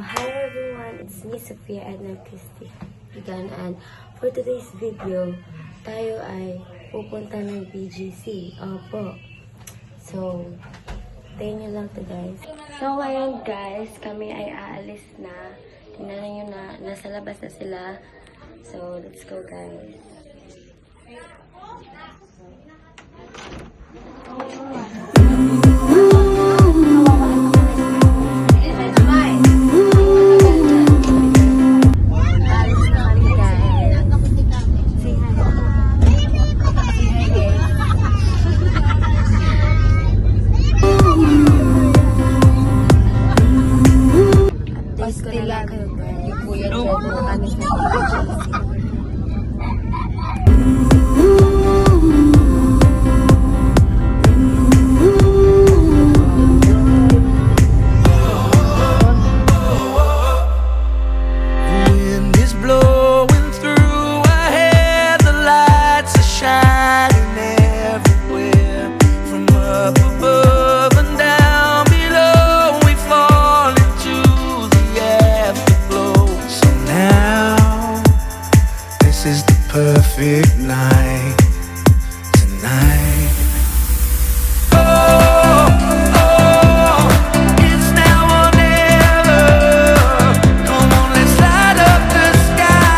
Hi everyone, it's me Sophia Edna Christie Igan, and for today's video, tayo ay pupunta ng BGC. Opo. So, tayo nyo lang to guys. So ngayon guys, kami ay aalis na. Tingnan nyo na, nasa labas na sila. So, let's go guys. Perfect night tonight. It's now or never. Come on, let's light up the sky.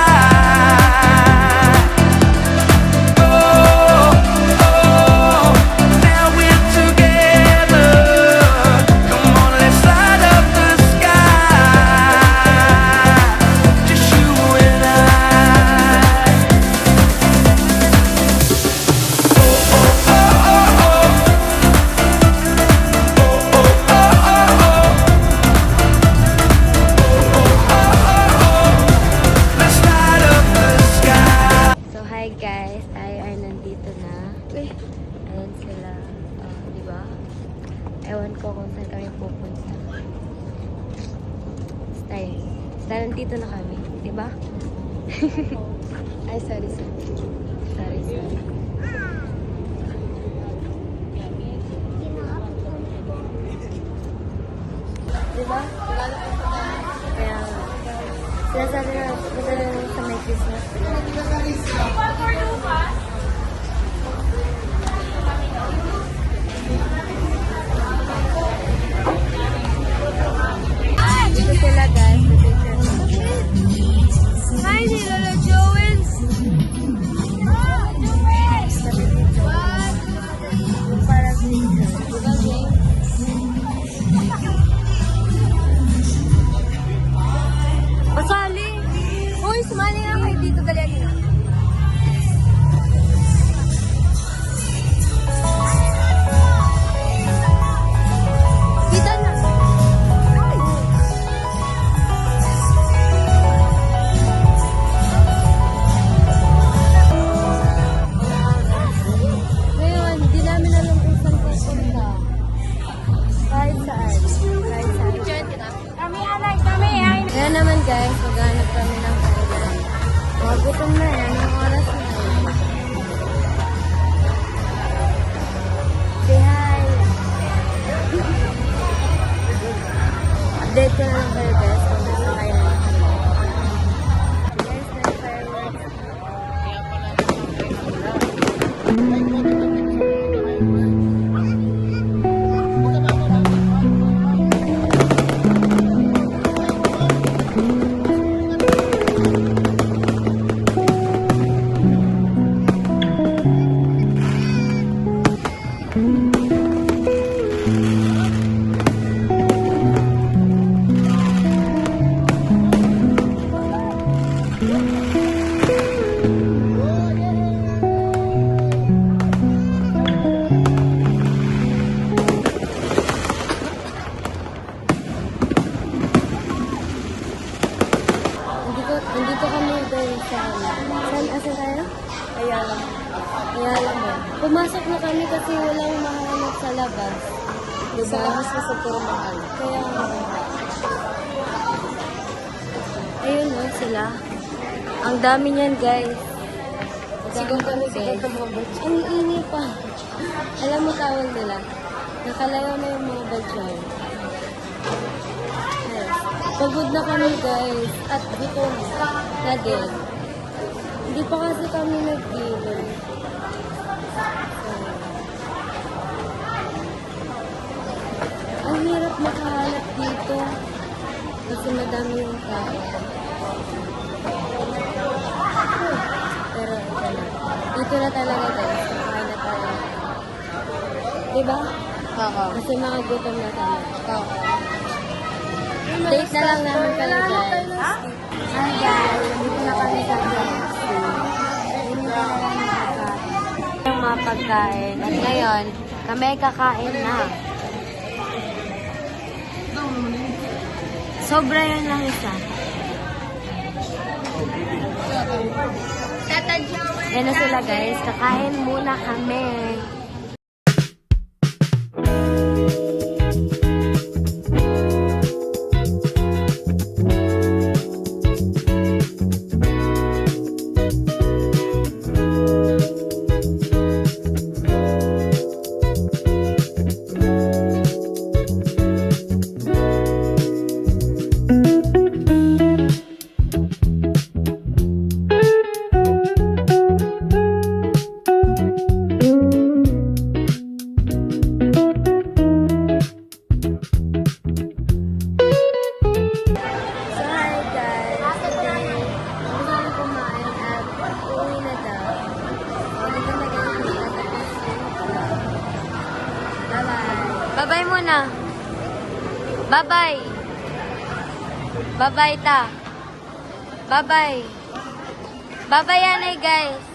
Now we're together. Come on, let's light up the sky. Just you and I. Hi guys, tayo ay nandito na. Ayan sila. Diba? Ewan ko kung saan kami pupunta. Stay. Nandito na kami. Diba? Ay, sorry. Diba? Kaya sila sabi na madala lang sa may Christmas. Dito sila guys. Hi, Lolo Joens! Sabi dito. Yung parang dito. Diba, James? Pasali! Uy, sumali nga kayo dito. Dali na. Kita na. Ngayon, hindi namin alam kung saan pupunta. Kahit saan. Kaya naman guys, maghanap kami ng kailan. Magutom na yan, ang oras na yan. Say hi! Update ko na lang kayo guys kung nasa kayo na kami. Guys, nasa fireworks. Nandito kami guys sa asan tayo? Ayala mo. Pumasok na kami kasi walang mahanap sa labas. Diba? Sa labas kasi puro mahal. Kaya ayun o sila. Ang dami niyan guys. Siguro kami guys. Ang ini pa. Alam mo tawag nila. Nakalayo na yung mga badyan. Yes. Pagod na kami guys. At gutom na din. Hindi pa kasi kami nag-dinner. Ang hirap makahanap dito. Kasi madami yung tao. Pero ito na. Dito na talaga guys. Makain na tayo. Diba? Oo. Kasi mga gutom na tayo. Oo. Date na lang namin kayo guys. Hi guys, dito na kami sa KFC. Yung mga pagkain. At ngayon, kami kakain na. Sobra yun lang isa. Yan na sila guys, kakain muna kami. So hi guys, today gusto kong kumain at uuwi na daw. Dito na guys, bye-bye. Bye-bye muna. Bye-bye. Bye-bye ta. Bye-bye. Bye-bye yan guys.